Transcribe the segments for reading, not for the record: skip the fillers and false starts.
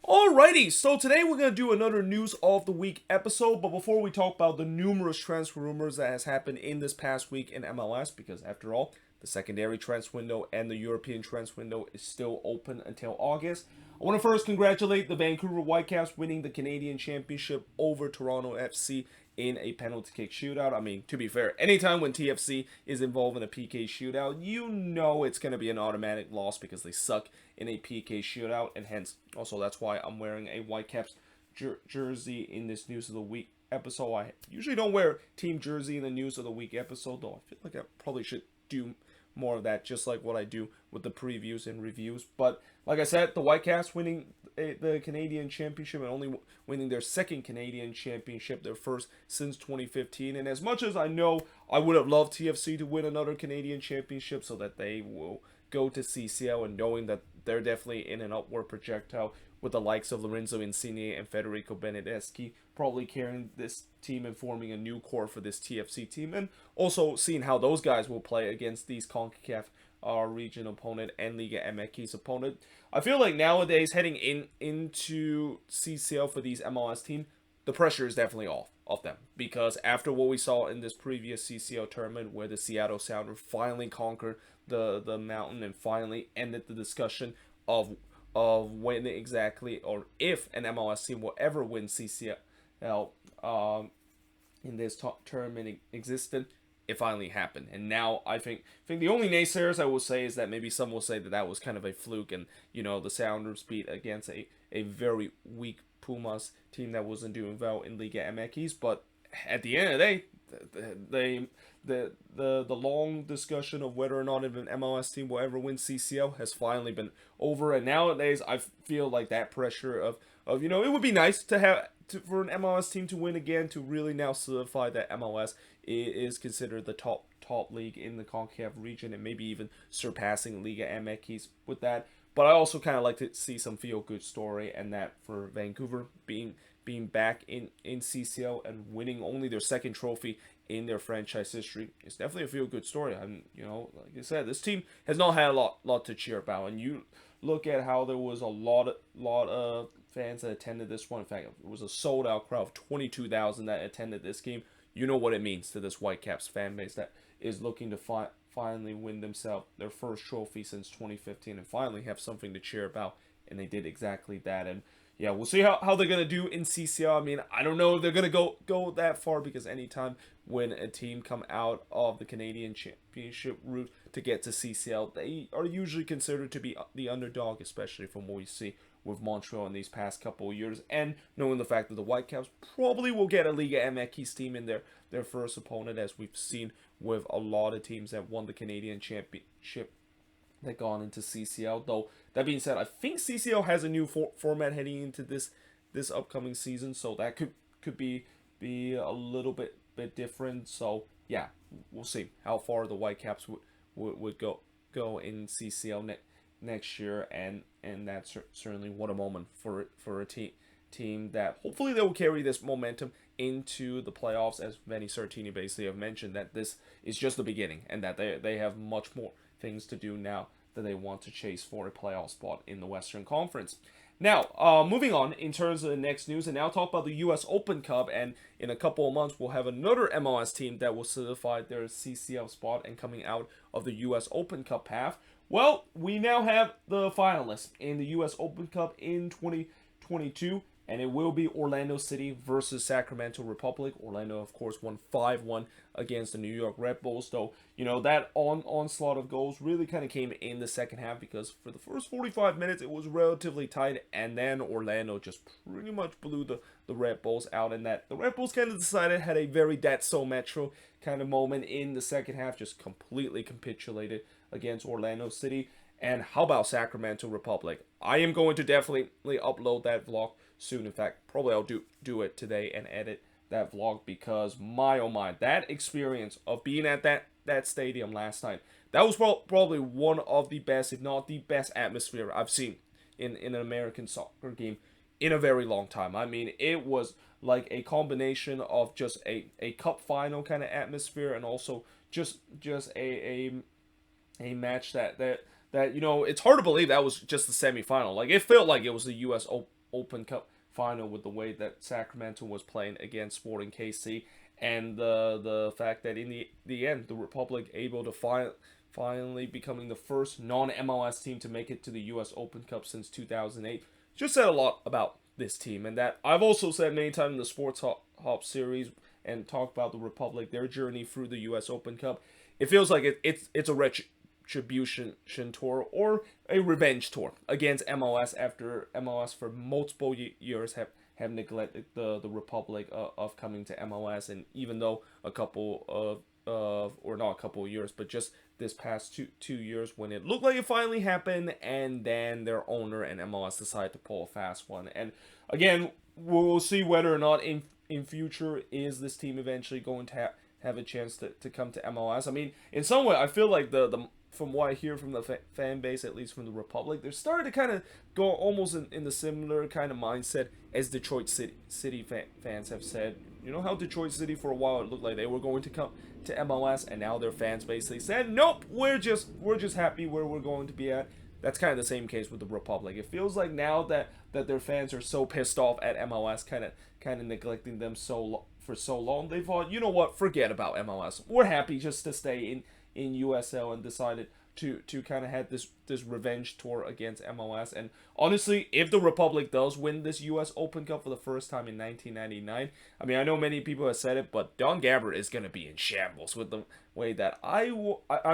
Alrighty, so today we're going to do another News of the Week episode, but before we talk about the numerous transfer rumors that has happened in this past week in MLS, because after all, the secondary transfer window and the European transfer window is still open until August, I want to first congratulate the Vancouver Whitecaps winning the Canadian Championship over Toronto FC in a penalty kick shootout. I mean, to be fair, anytime when TFC is involved in a PK shootout, you know it's going to be an automatic loss because they suck in a PK shootout, and hence, also that's why I'm wearing a Whitecaps jersey in this News of the Week episode. I usually don't wear team jersey in the News of the Week episode, though I feel like I probably should do more of that, just like what I do with the previews and reviews. But like I said, the Whitecaps winning the Canadian Championship and only winning their second Canadian Championship, their first since 2015. And as much as I know I would have loved TFC to win another Canadian Championship so that they will go to CCL, and knowing that they're definitely in an upward projectile with the likes of Lorenzo Insigne and Federico Benedeschi probably carrying this team and forming a new core for this TFC team, and also seeing how those guys will play against these CONCACAF region opponent and Liga MX opponent. I feel like nowadays heading into CCL for these MLS teams, the pressure is definitely off them, because after what we saw in this previous CCL tournament where the Seattle Sounders finally conquered the mountain and finally ended the discussion of when exactly or if an MLS team will ever win CCL in this tournament existed, it finally happened. And now I think the only naysayers I will say is that maybe some will say that was kind of a fluke, and the Sounders beat against a very weak Pumas team that wasn't doing well in Liga MX. But at the end of the day, the long discussion of whether or not an MLS team will ever win CCL has finally been over. And nowadays I feel like that pressure of it would be nice for an MLS team to win again, to really now solidify that MLS is considered the top league in the CONCACAF region, and maybe even surpassing Liga MX with that. But I also kind of like to see some feel-good story, and that for Vancouver being back in CCL and winning only their second trophy in their franchise history is definitely a feel-good story. And like I said, this team has not had a lot to cheer about, and you look at how there was a lot of fans that attended this one. In fact, it was a sold-out crowd of 22,000 that attended this game. You know what it means to this Whitecaps fan base that is looking to finally win themselves their first trophy since 2015 and finally have something to cheer about, and they did exactly that. And yeah, we'll see how they're going to do in CCL. I mean, I don't know if they're going to go that far, because anytime when a team come out of the Canadian Championship route to get to CCL, they are usually considered to be the underdog, especially from what we see with Montreal in these past couple of years, and knowing the fact that the Whitecaps probably will get a Liga MX team in their first opponent, as we've seen with a lot of teams that won the Canadian Championship that gone into CCL. Though that being said, I think CCL has a new format heading into this upcoming season, so that could be a little bit different. So yeah, we'll see how far the Whitecaps would go in CCL next year, and that's certainly what a moment for a team that hopefully they will carry this momentum into the playoffs, as Vinny Sartini basically have mentioned that this is just the beginning, and that they have much more things to do now that they want to chase for a playoff spot in the Western Conference. Now, moving on in terms of the next news, and now talk about the US Open Cup, and in a couple of months we'll have another MLS team that will solidify their CCL spot and coming out of the US Open Cup path. Well, we now have the finalists in the US Open Cup in 2022, and it will be Orlando City versus Sacramento Republic. Orlando, of course, won 5-1 against the New York Red Bulls, though, that onslaught of goals really kind of came in the second half, because for the first 45 minutes, it was relatively tight, and then Orlando just pretty much blew the Red Bulls out, and that the Red Bulls kind of decided, had a very That's So Metro kind of moment in the second half, just completely capitulated against Orlando City. And how about Sacramento Republic? I am going to definitely upload that vlog soon. In fact, probably I'll do it today and edit that vlog, because my oh my, that experience of being at that stadium last night, that was probably one of the best, if not the best atmosphere I've seen in an American soccer game in a very long time. I mean, it was like a combination of just a cup final kind of atmosphere, and also just a match that it's hard to believe that was just the semifinal. Like, it felt like it was the Open Cup final with the way that Sacramento was playing against Sporting KC, and the fact that in the end the Republic able to finally becoming the first non-MLS team to make it to the US Open Cup since 2008 just said a lot about this team. And that I've also said many times in the Sports Hop series and talked about the Republic, their journey through the US Open Cup. It feels like it's a retribution tour or a revenge tour against MLS after MLS for multiple years have neglected the Republic of coming to MLS. And even though a couple of or not a couple of years, but just this past two years when it looked like it finally happened, and then their owner and MLS decided to pull a fast one. And again, we'll see whether or not in future is this team eventually going to have a chance to come to MLS. I mean, in some way, I feel like the from what I hear from the fan base, at least from the Republic, they're starting to kind of go almost in the similar kind of mindset as Detroit City fans have said. You know how Detroit City for a while it looked like they were going to come to MLS, and now their fans basically said, nope, we're just happy where we're going to be at. That's kind of the same case with the Republic. It feels like now that their fans are so pissed off at MLS, kind of neglecting them for so long, they thought, you know what, forget about MLS. We're happy just to stay in USL, and decided to kind of have this revenge tour against MLS. And honestly, if the Republic does win this US Open Cup for the first time in 1999, I mean, I know many people have said it, but Don Gabbert is going to be in shambles with the way that I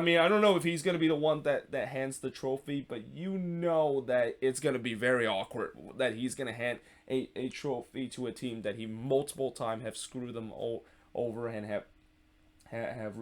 mean, I don't know if he's going to be the one that hands the trophy, but you know that it's going to be very awkward that he's going to hand a trophy to a team that he multiple times have screwed them over and have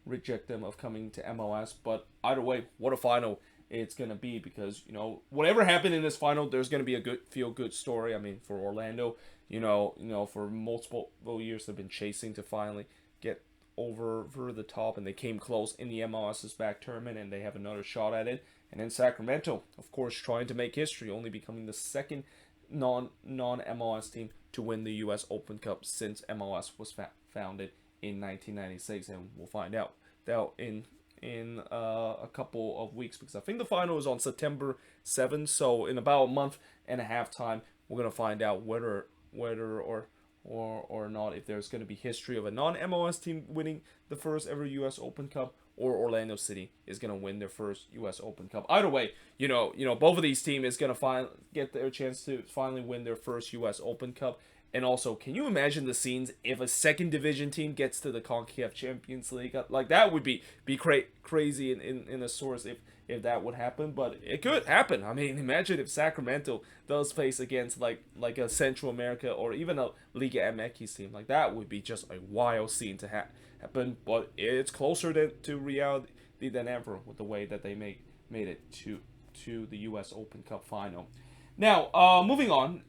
reject them of coming to MLS. But either way, what a final it's going to be, because, you know, whatever happened in this final, there's going to be a good feel-good story. I mean, for Orlando, you know, for multiple years they've been chasing to finally get over the top, and they came close in the MLS's back tournament, and they have another shot at it. And then Sacramento, of course, trying to make history, only becoming the second non-MLS team to win the US Open Cup since MLS was founded in 1996, and we'll find out in a couple of weeks, because I think the final is on September 7th. So in about a month and a half time, we're gonna find out whether or not if there's gonna be history of a non-MLS team winning the first ever US Open Cup, or Orlando City is gonna win their first US Open Cup. Either way, you know both of these teams is gonna get their chance to finally win their first US Open Cup. And also, can you imagine the scenes if a second division team gets to the CONCACAF Champions League? Like, that would be crazy in a source if that would happen. But it could happen. I mean, imagine if Sacramento does face against like a Central America or even a Liga MX team. Like, that would be just a wild scene to happen. But it's closer to reality than ever with the way that they made it to the US Open Cup final. Now, moving on,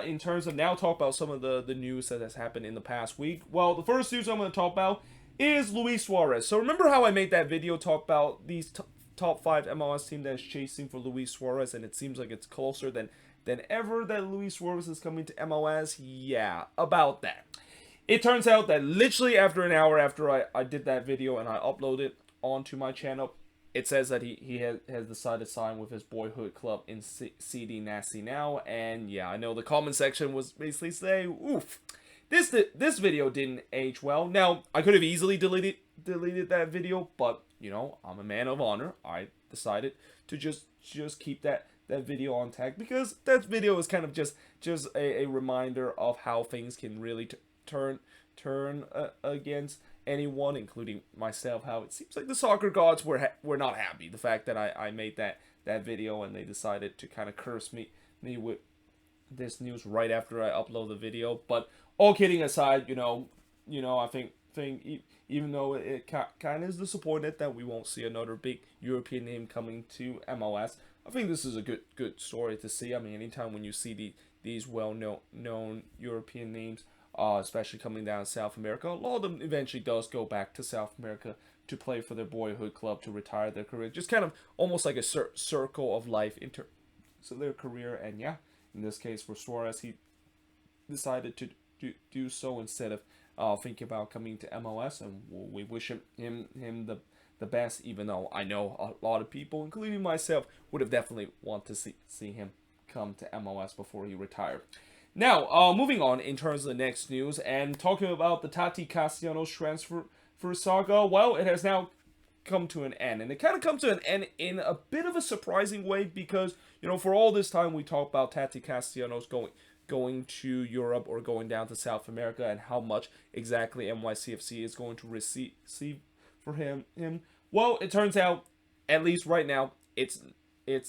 in terms of now talk about some of the news that has happened in the past week. Well, the first news I'm going to talk about is Luis Suarez. So remember how I made that video talk about these top 5 MLS team that is chasing for Luis Suarez, and it seems like it's closer than ever that Luis Suarez is coming to MLS? Yeah, about that. It turns out that literally after an hour after I did that video and I uploaded it onto my channel, it says that he has decided to sign with his boyhood club in CD Nasty now. And yeah, I know the comment section was basically saying, oof, this video didn't age well. Now, I could have easily deleted that video, but, you know, I'm a man of honor. I decided to just keep that video on tag, because that video is kind of just a reminder of how things can really turn against anyone, including myself, how it seems like the soccer gods were not happy. The fact that I made that video, and they decided to kind of curse me with this news right after I upload the video. But all kidding aside, you know, I think even though it kind of is disappointed that we won't see another big European name coming to MLS, I think this is a good story to see. I mean, anytime when you see these well-known European names, especially coming down to South America, a lot of them eventually does go back to South America to play for their boyhood club, to retire their career. Just kind of almost like a circle of life in terms of their career. And yeah, in this case for Suarez, he decided to do so instead of thinking about coming to MLS, and we wish him the best, even though I know a lot of people, including myself, would have definitely want to see him come to MLS before he retired. Now, moving on in terms of the next news and talking about the Tati Castellanos transfer for saga, well, it has now come to an end, and it kind of comes to an end in a bit of a surprising way because for all this time we talked about Tati Castellanos going to Europe or going down to South America and how much exactly NYCFC is going to receive for him. Well, it turns out, at least right now, it's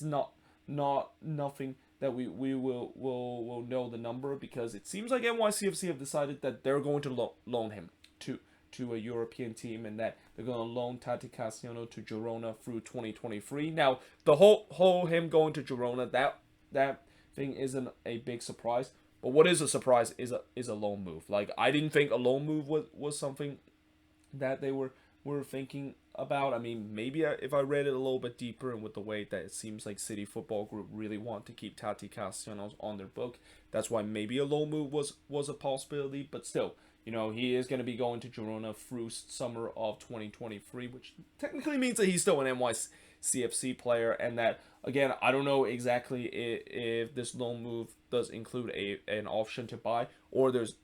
not nothing that we will know the number, because it seems like NYCFC have decided that they're going to loan him to a European team, and that they're going to loan Tati Castellanos to Girona through 2023. Now, the whole him going to Girona, that thing isn't a big surprise. But what is a surprise is a loan move. Like, I didn't think a loan move was something that they were thinking about. I mean, maybe if I read it a little bit deeper, and with the way that it seems like City Football Group really want to keep Tati Castellanos on their book, that's why maybe a loan move was a possibility. But still, he is going to be going to Girona through summer of 2023, which technically means that he's still an NYCFC player, and that, again, I don't know exactly if this loan move does include an option to buy, or there's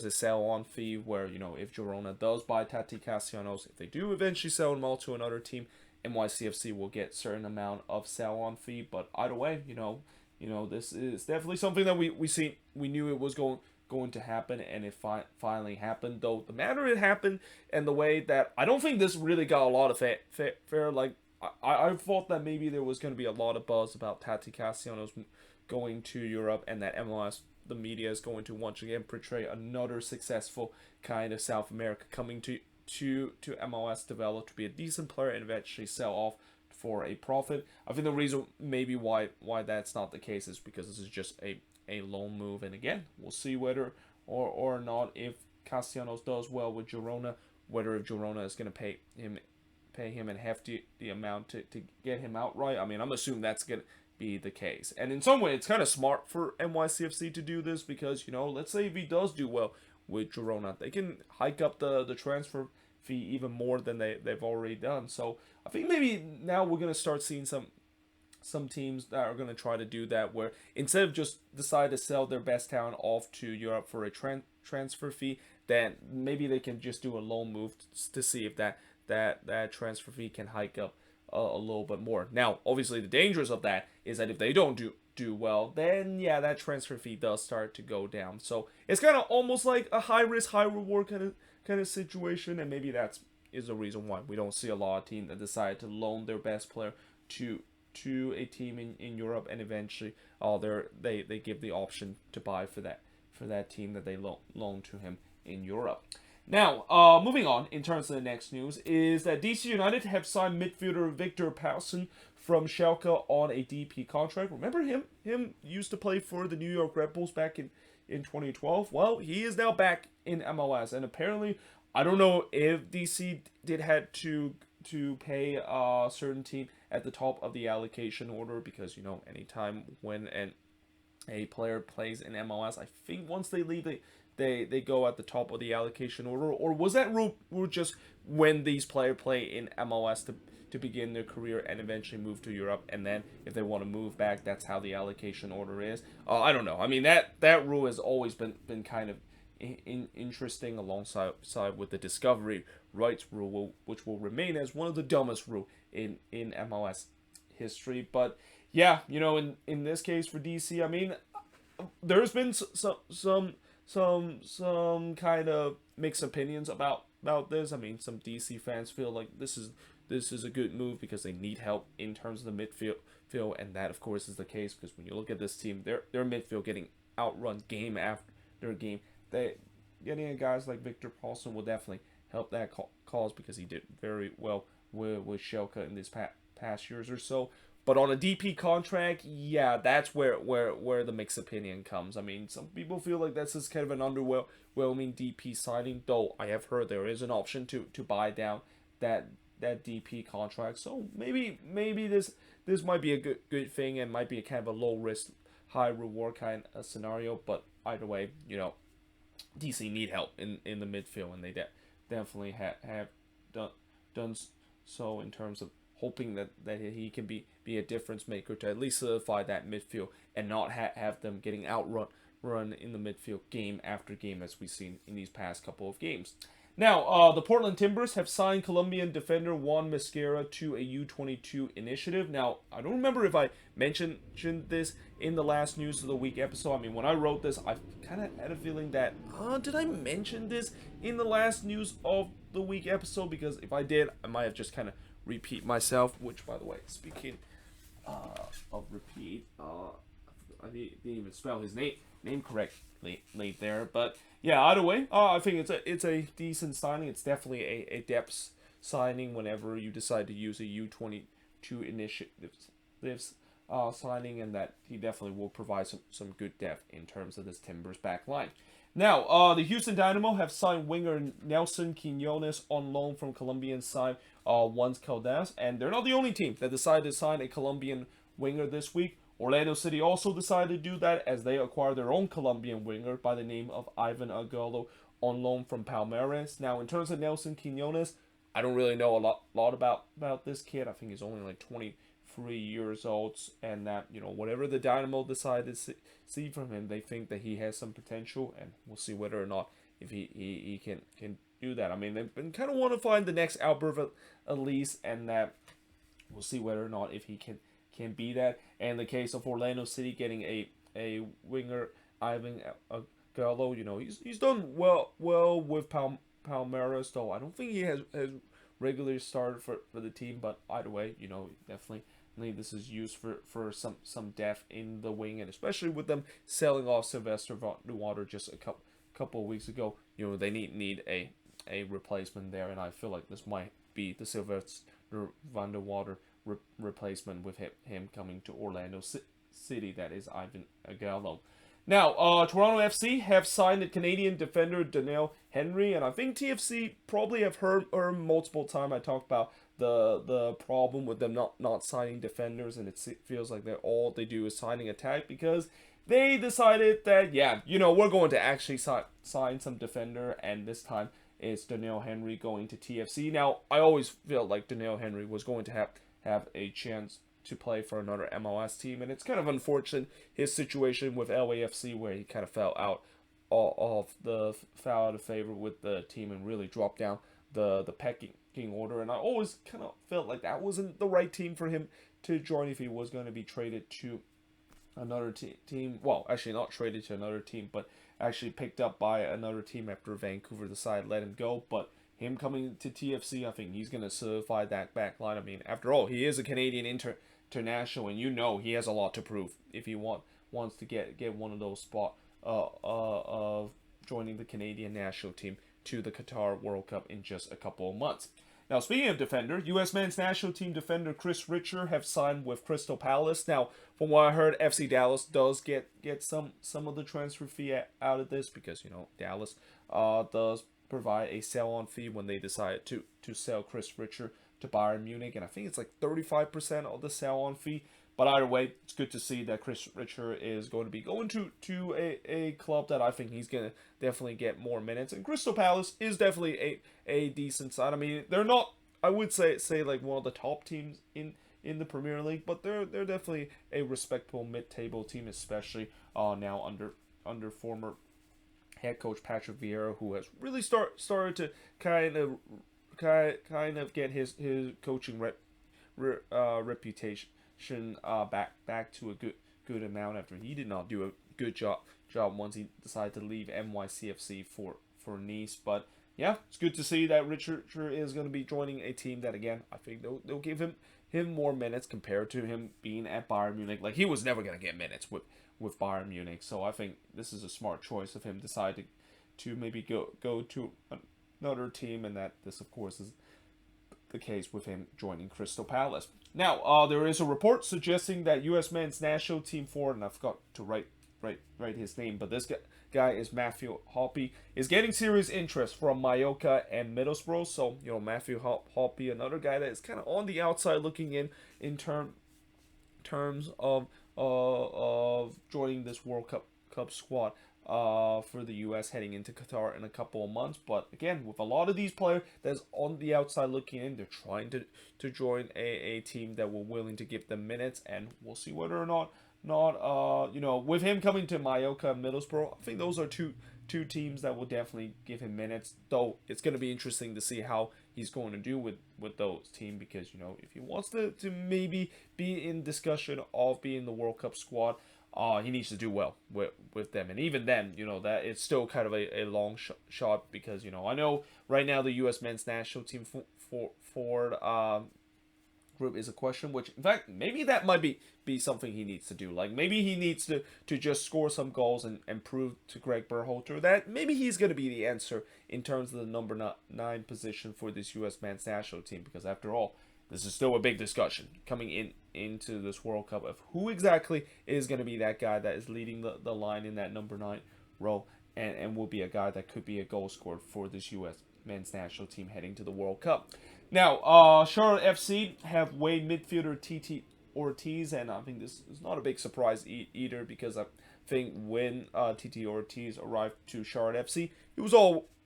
a sell-on fee where, if Girona does buy Tati Castellanos, if they do eventually sell him all to another team, NYCFC will get certain amount of sell-on fee. But either way, this is definitely something that we knew it was going to happen, and it finally happened. Though the manner it happened and the way that, I don't think this really got a lot of fair. Like, I thought that maybe there was going to be a lot of buzz about Tati Castellanos going to Europe, and that MLS, the media, is going to once again portray another successful kind of South America coming to MLS, develop to be a decent player, and eventually sell off for a profit. I think the reason maybe why that's not the case is because this is just a loan move, and again, we'll see whether or not, if Castellanos does well with Girona, whether if Girona is going to pay him in hefty the amount to get him outright. I mean, I'm assuming that's going to be the case. And in some way, it's kind of smart for NYCFC to do this, because, let's say if he does do well with Girona, they can hike up the transfer fee even more than they've already done. So I think maybe now we're going to start seeing some teams that are going to try to do that, where instead of just decide to sell their best talent off to Europe for a transfer fee, then maybe they can just do a loan move to see if that transfer fee can hike up a little bit more. Now, obviously, the dangers of that is that if they don't do well, then yeah, that transfer fee does start to go down. So it's kind of almost like a high risk, high reward kind of situation, and maybe that is the reason why we don't see a lot of teams that decide to loan their best player to a team in Europe, and eventually they give the option to buy for that team that they loan to him in Europe. Now, moving on, in terms of the next news, is that DC United have signed midfielder Victor Paulsen from Schalke on a DP contract. Remember him used to play for the New York Red Bulls back in 2012? Well, he is now back in MLS, and apparently, I don't know if DC did had to pay a certain team at the top of the allocation order, because, anytime when a player plays in MLS, I think once they leave, they go at the top of the allocation order. Or was that rule just when these players play in MLS to begin their career and eventually move to Europe, and then if they want to move back, that's how the allocation order is? I don't know. I mean, that rule has always been kind of interesting, alongside with the discovery rights rule, which will remain as one of the dumbest rule in MLS history. But yeah, in this case for DC, I mean, there's been some kind of mixed opinions about this. I mean, some DC fans feel like this is a good move because they need help in terms of the midfield, and that of course is the case, because when you look at this team, their midfield getting outrun game after game. Getting guys like Victor Paulsen will definitely help that cause, because he did very well with Schalke in these past years or so. But on a DP contract, yeah, that's where the mixed opinion comes. I mean, some people feel like this is kind of an underwhelming DP signing, though I have heard there is an option to buy down that DP contract. So maybe this might be a good thing, and might be a kind of a low risk, high reward kind of scenario. But either way, DC need help in the midfield, and they definitely have done so in terms of hoping that he can be a difference maker to at least solidify that midfield and not have them getting run in the midfield game after game as we've seen in these past couple of games. Now, the Portland Timbers have signed Colombian defender Juan Mosquera to a U22 initiative. Now, I don't remember if I mentioned this in the last News of the Week episode. I mean, when I wrote this, I kind of had a feeling that, did I mention this in the last News of the Week episode? Because if I did, I might have just kind of repeat myself, which, by the way, speaking of repeat, I didn't even spell his name correctly late there, but yeah, either way, I think it's a decent signing. It's definitely a depth signing whenever you decide to use a U22 initiatives signing, and that he definitely will provide some good depth in terms of this Timbers back line. Now, the Houston Dynamo have signed winger Nelson Quinones on loan from Colombian side Once Caldas, and they're not the only team that decided to sign a Colombian winger this week. Orlando City also decided to do that as they acquired their own Colombian winger by the name of Ivan Aguero on loan from Palmeiras. Now, in terms of Nelson Quinones, I don't really know a lot about this kid. I think he's only like 23 years old, and that, whatever the Dynamo decide to see from him, they think that he has some potential, and we'll see whether or not if he can do that. I mean, they've been kind of want to find the next Albert Elise, and that we'll see whether or not if he can be that. And in the case of Orlando City getting a winger, Ivan Aguero, he's done well with Palmeiras, though I don't think he has regularly started for the team. But either way, definitely this is used for some depth in the wing, and especially with them selling off Sylvester Vandewater just a couple of weeks ago, they need a replacement there, and I feel like this might be the Sylvester Vandewater replacement with him coming to Orlando City. That is Ivan Aguero. Now, Toronto FC have signed the Canadian defender Daniel Henry, and I think TFC probably have heard multiple times I talked about the problem with them not signing defenders, and it feels like all they do is signing attack, because they decided that, we're going to actually sign some defender, and this time it's Daniel Henry going to TFC. Now, I always felt like Daniel Henry was going to have a chance to play for another MLS team, and it's kind of unfortunate his situation with LAFC, where he kind of fell out of favor with the team and really dropped down the pecking order. And I always kind of felt like that wasn't the right team for him to join if he was going to be traded to another team. Well, actually not traded to another team, but actually picked up by another team after Vancouver decided to let him go. But him coming to TFC, I think he's going to solidify that back line. I mean, after all, he is a Canadian international, and he has a lot to prove if he wants to get one of those spot of joining the Canadian national team to the Qatar World Cup in just a couple of months. Now, speaking of defender, U.S. men's national team defender Chris Richard have signed with Crystal Palace. Now, from what I heard, FC Dallas does get some of the transfer fee out of this, because Dallas does provide a sell-on fee when they decide to sell Chris Richard to Bayern Munich, and I think it's like 35% of the sell-on fee. But either way, it's good to see that Chris Richard is going to be going to a club that I think he's going to definitely get more minutes. And Crystal Palace is definitely a decent side. I mean, they're not, I would say like one of the top teams in the Premier League, but they're definitely a respectable mid-table team, especially now under former head coach Patrick Vieira, who has really started to kind of get his coaching reputation back to a good amount after he did not do a good job once he decided to leave NYCFC for Nice. But yeah, it's good to see that Richard is going to be joining a team that, again, I think they'll give him more minutes compared to him being at Bayern Munich. Like, he was never going to get minutes with Bayern Munich, so I think this is a smart choice of him deciding to maybe go to another team, and that this, of course, is the case with him joining Crystal Palace. Now, there is a report suggesting that U.S. men's national team forward, and I forgot to write his name, but this guy is Matthew Hoppe, is getting serious interest from Mallorca and Middlesbrough. So, Matthew Hoppe, another guy that is kind of on the outside looking in terms of joining this World Cup Cup squad for the U.S. heading into Qatar in a couple of months. But again, with a lot of these players that's on the outside looking in, they're trying to join a team that will willing to give them minutes, and we'll see whether or not with him coming to Mallorca and Middlesbrough, I think those are two teams that will definitely give him minutes. Though it's going to be interesting to see how he's going to do with those teams, because if he wants to maybe be in discussion of being the World Cup squad, he needs to do well with them. And even then, that it's still kind of a long shot, because I know right now the U.S. men's national team forward group is a question, which in fact maybe that might be something he needs to do. Like maybe he needs to just score some goals and prove to Greg Berhalter that maybe he's going to be the answer in terms of the number 9 position for this U.S. men's national team, because after all, this is still a big discussion coming into this World Cup of who exactly is going to be that guy that is leading the line in that number 9 role, and will be a guy that could be a goal scorer for this U.S. men's national team heading to the World Cup. Now, Charlotte FC have waived midfielder TT Ortiz, and I think this is not a big surprise either, because I think when TT Ortiz arrived to Charlotte FC, he was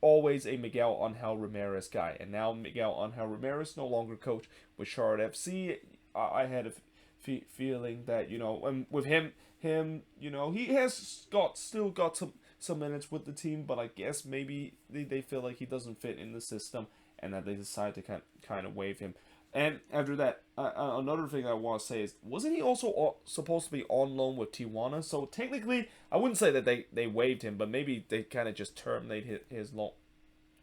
always a Miguel Angel Ramirez guy, and now Miguel Angel Ramirez no longer coach with Charlotte FC. I had a feeling that and with him, he has still got some minutes with the team, but I guess maybe they feel like he doesn't fit in the system, and that they decide to kind of waive him. And after that, another thing I want to say is, wasn't he also supposed to be on loan with Tijuana? So technically, I wouldn't say that they waived him, but maybe they kind of just terminated his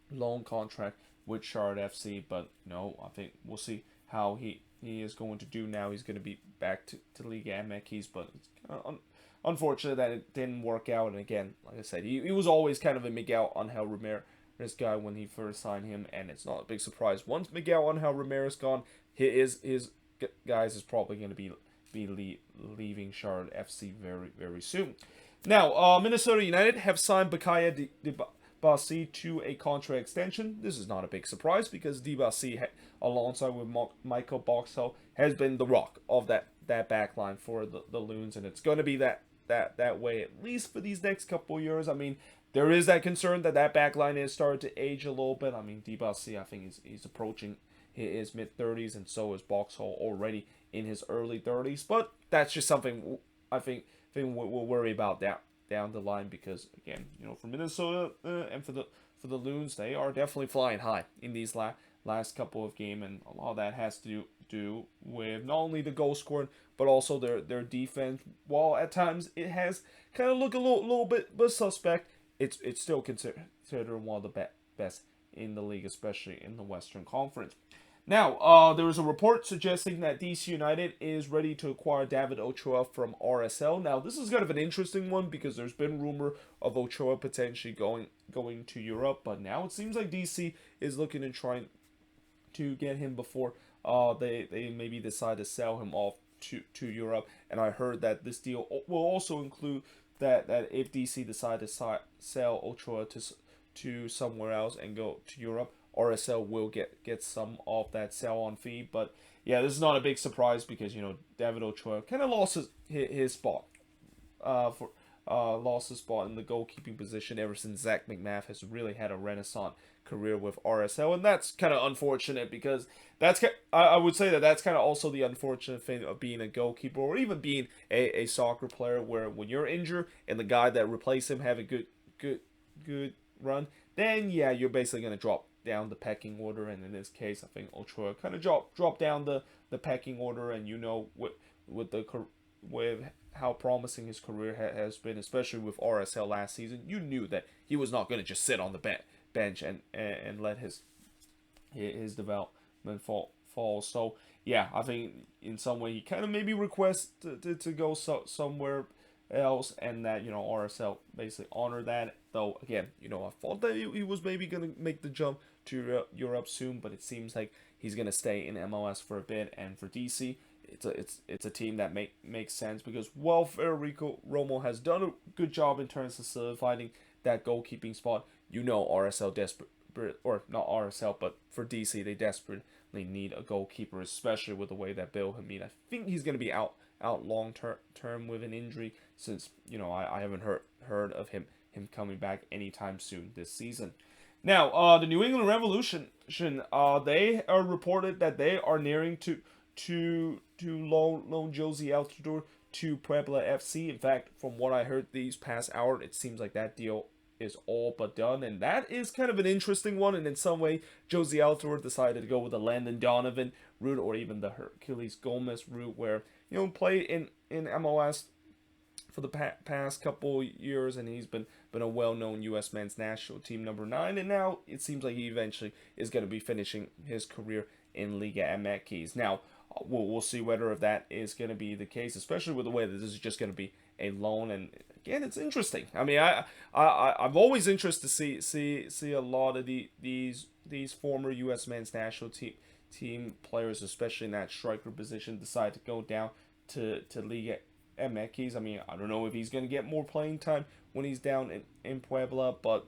loan contract with Charlotte FC. But no, I think we'll see how he is going to do now. He's going to be back to Liga MX, but it's kind of unfortunate that it didn't work out. And again, like I said, he was always kind of a Miguel Angel Ramirez guy when he first signed him, and it's not a big surprise. Once Miguel Angel Ramirez gone, his guys is probably going to be leaving Charlotte FC very, very soon. Now, Minnesota United have signed Bakaya Dibasi to a contract extension. This is not a big surprise, because Dibasi, alongside with Michael Boxall, has been the rock of that back line for the Loons, and it's going to be that way at least for these next couple of years. I mean, there is that concern that back line is starting to age a little bit. I mean, Dibasi, I think he's approaching his mid-30s, and so is Boxall already in his early 30s. But that's just something I think we'll worry about down the line, because again, for Minnesota and for the Loons, they are definitely flying high in these last couple of games, and a lot of that has to do with not only the goal scoring, but also their defense. While at times it has kind of looked a little bit suspect, it's still considered one of the best in the league, especially in the Western Conference. Now, there was a report suggesting that DC United is ready to acquire David Ochoa from RSL. Now, this is kind of an interesting one, because there's been rumor of Ochoa potentially going to Europe, but now it seems like DC is looking and trying to get him before they maybe decide to sell him off to Europe. And I heard that this deal will also include that if DC decide to sell Ochoa to somewhere else and go to Europe, RSL will get some of that sell-on fee. But yeah, this is not a big surprise, because David Ochoa kind of lost his spot lost his spot in the goalkeeping position ever since Zach McMath has really had a renaissance career with RSL, and that's kind of unfortunate, because I would say that's kind of also the unfortunate thing of being a goalkeeper, or even being a soccer player, where when you're injured and the guy that replaced him have a good run, then yeah, you're basically going to drop down the pecking order. And in this case, I think Ochoa kind of dropped down the pecking order, and with how promising his career has been, especially with RSL last season, you knew that he was not going to just sit on the bench and let his development fall. So yeah, I think in some way he kind of maybe requests to go somewhere else, and that RSL basically honor that. Though again, I thought that he was maybe gonna make the jump to Europe soon, but it seems like he's gonna stay in MLS for a bit. And for DC, it's a team that makes sense, because while Federico Romo has done a good job in terms of solidifying that goalkeeping spot, RSL desperate, or not RSL, but for DC, they desperately need a goalkeeper, especially with the way that Bill Hamid, I think he's going to be out out long term with an injury, since I haven't heard of him coming back anytime soon this season. Now, the New England Revolution, they are reported that they are nearing to loan Josie Altidore to Puebla FC. In fact, from what I heard these past hour, it seems like that deal is all but done, and that is kind of an interesting one. And in some way, Josie Altidore decided to go with the Landon Donovan route, or even the Hercules Gomez route, where play in MLS for the past couple years, and he's been a well-known U.S. men's national team #9, and now it seems like he eventually is going to be finishing his career in Liga MX. Now, we'll see whether if that is going to be the case, especially with the way that this is just going to be a loan. And again, it's interesting. I mean, I'm always interested to see a lot of these former U.S. men's national team players, especially in that striker position, decide to go down to Liga MX. I mean, I don't know if he's going to get more playing time when he's down in Puebla, but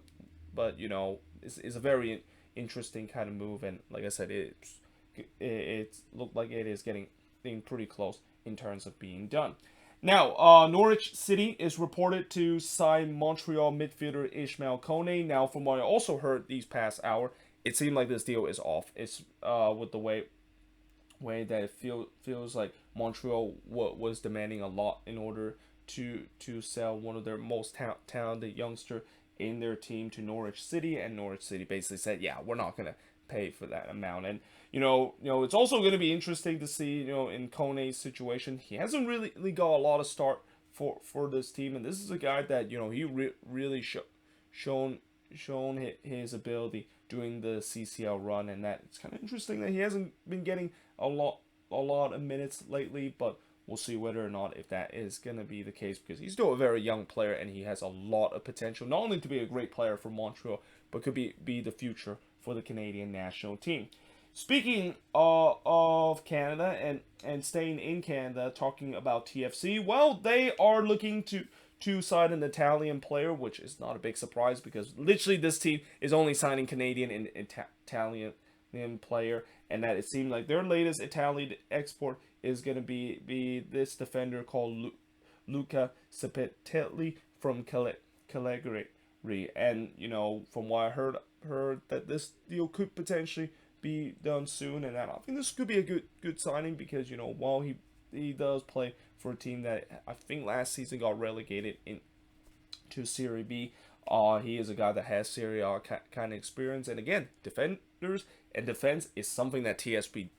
it's a very interesting kind of move. And like I said, it looked like it is getting pretty close in terms of being done. Now, Norwich City is reported to sign Montreal midfielder Ishmael Kone. Now, from what I also heard these past hour, it seemed like this deal is off. It's with the way that it feels like Montreal was demanding a lot in order to sell one of their most talented youngster in their team to Norwich City, and Norwich City basically said, yeah, we're not gonna pay for that amount. And it's also going to be interesting to see, in Kone's situation, he hasn't really got a lot of start for this team, and this is a guy that he really shown his ability during the CCL run, and that it's kind of interesting that he hasn't been getting a lot of minutes lately, but we'll see whether or not if that is going to be the case, because he's still a very young player and he has a lot of potential, not only to be a great player for Montreal, but could be the future for the Canadian national team. Speaking of Canada and staying in Canada, talking about TFC, well, they are looking to sign an Italian player, which is not a big surprise because literally this team is only signing Canadian and Italian player, and that it seemed like their latest Italian export is going to be this defender called Luca Sapetelli from Cagliari. And from what I heard that this deal could potentially be done soon, and I think this could be a good signing because while he does play for a team that I think last season got relegated to Serie B, he is a guy that has Serie A kind of experience, and again, defenders and defense is something that TFC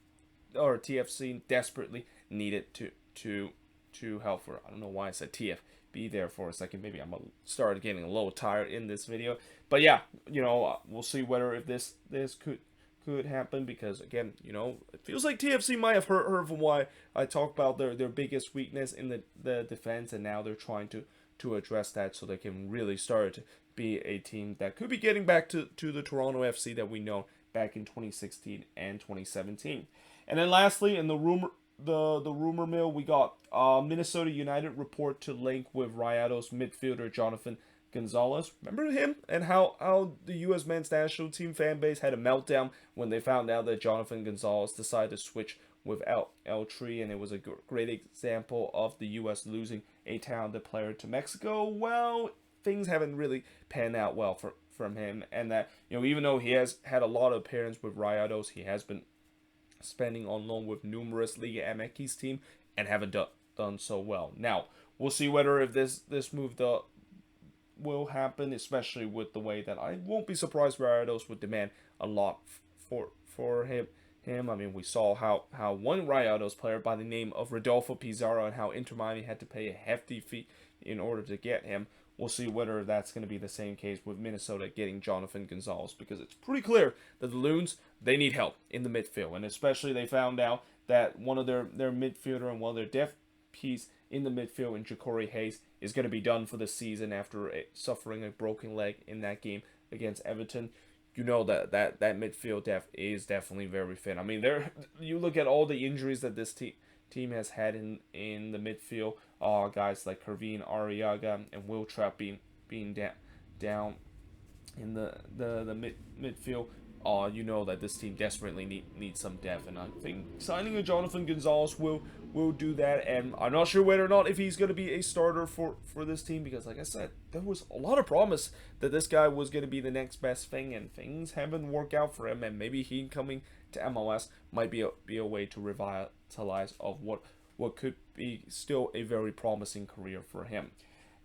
desperately needed to help for. I don't know why I said TFB there for a second. Maybe I'm started getting a little tired in this video, but yeah, we'll see whether if this could happen, because again, it feels like TFC might have heard from why I talked about their biggest weakness in the defense, and now they're trying to address that so they can really start to be a team that could be getting back to the Toronto FC that we know back in 2016 and 2017. And then lastly, in the rumor mill, we got Minnesota United report to link with Rayados midfielder Jonathan Gonzalez. Remember him? And how the U.S. men's national team fan base had a meltdown when they found out that Jonathan Gonzalez decided to switch with El Tri, and it was a great example of the U.S. losing a talented player to Mexico. Well, things haven't really panned out well from him, and that even though he has had a lot of appearances with Rayados, he has been spending on loan with numerous Liga MX team and haven't done so well. Now we'll see whether if this move will happen, especially with the way that I won't be surprised Rayados would demand a lot for him. I mean, we saw how one Rayados player by the name of Rodolfo Pizarro and how Inter Miami had to pay a hefty fee in order to get him. We'll see whether that's going to be the same case with Minnesota getting Jonathan Gonzalez, because it's pretty clear that the Loons, they need help in the midfield, and especially they found out that one of their midfielder and one of their depth piece in the midfield in Ja'Cory Hayes is going to be done for the season after suffering a broken leg in that game against Everton. That midfield depth is definitely very thin. I mean, you look at all the injuries that this team has had in the midfield. Guys like Kervin Arriaga and Will Trapp being down in the midfield. you know that this team desperately needs some depth, and I think signing a Jonathan Gonzalez will do that. And I'm not sure whether or not if he's going to be a starter for this team, because like I said, there was a lot of promise that this guy was going to be the next best thing, and things haven't worked out for him. And maybe he coming to MLS might be a way to revitalize of what could be still a very promising career for him.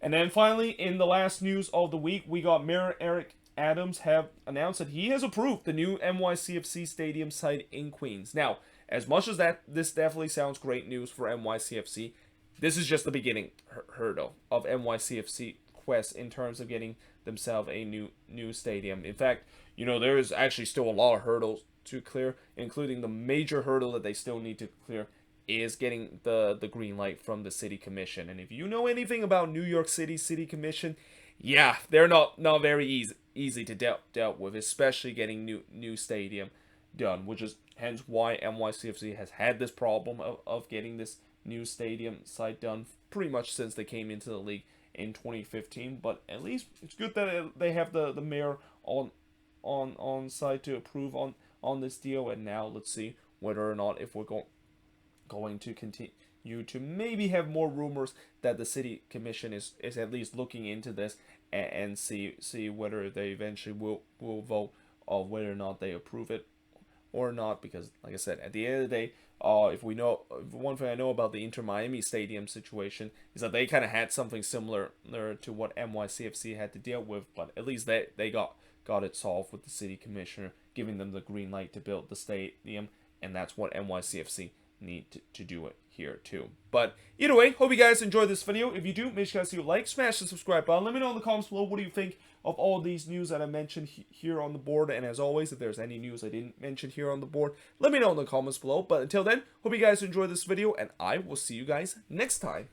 And then finally, in the last news of the week, we got Mayor Eric Adams have announced that he has approved the new NYCFC stadium site in Queens. Now, as much as this definitely sounds great news for NYCFC, this is just the beginning hurdle of NYCFC quest in terms of getting themselves a new stadium. In fact, there is actually still a lot of hurdles to clear, including the major hurdle that they still need to clear is getting the green light from the city commission. And if you know anything about New York City Commission, yeah, they're not very easy to dealt with, especially getting new stadium done, which is hence why NYCFC has had this problem of getting this new stadium site done pretty much since they came into the league in 2015. But at least it's good that they have the mayor on site to approve on this deal. And now let's see whether or not if we're going to continue to maybe have more rumors that the city commission is at least looking into this and see whether they eventually will vote of whether or not they approve it or not. Because like I said, at the end of the day, if one thing I know about the Inter Miami stadium situation is that they kind of had something similar to what NYCFC had to deal with, but at least they got it solved with the city commissioner giving them the green light to build the stadium, and that's what NYCFC need to do it here too. But either way, hope you guys enjoyed this video. If you do, make sure you like, smash the subscribe button. Let me know in the comments below what do you think of all these news that I mentioned here on the board. And as always, if there's any news I didn't mention here on the board, let me know in the comments below. But until then, hope you guys enjoyed this video, and I will see you guys next time.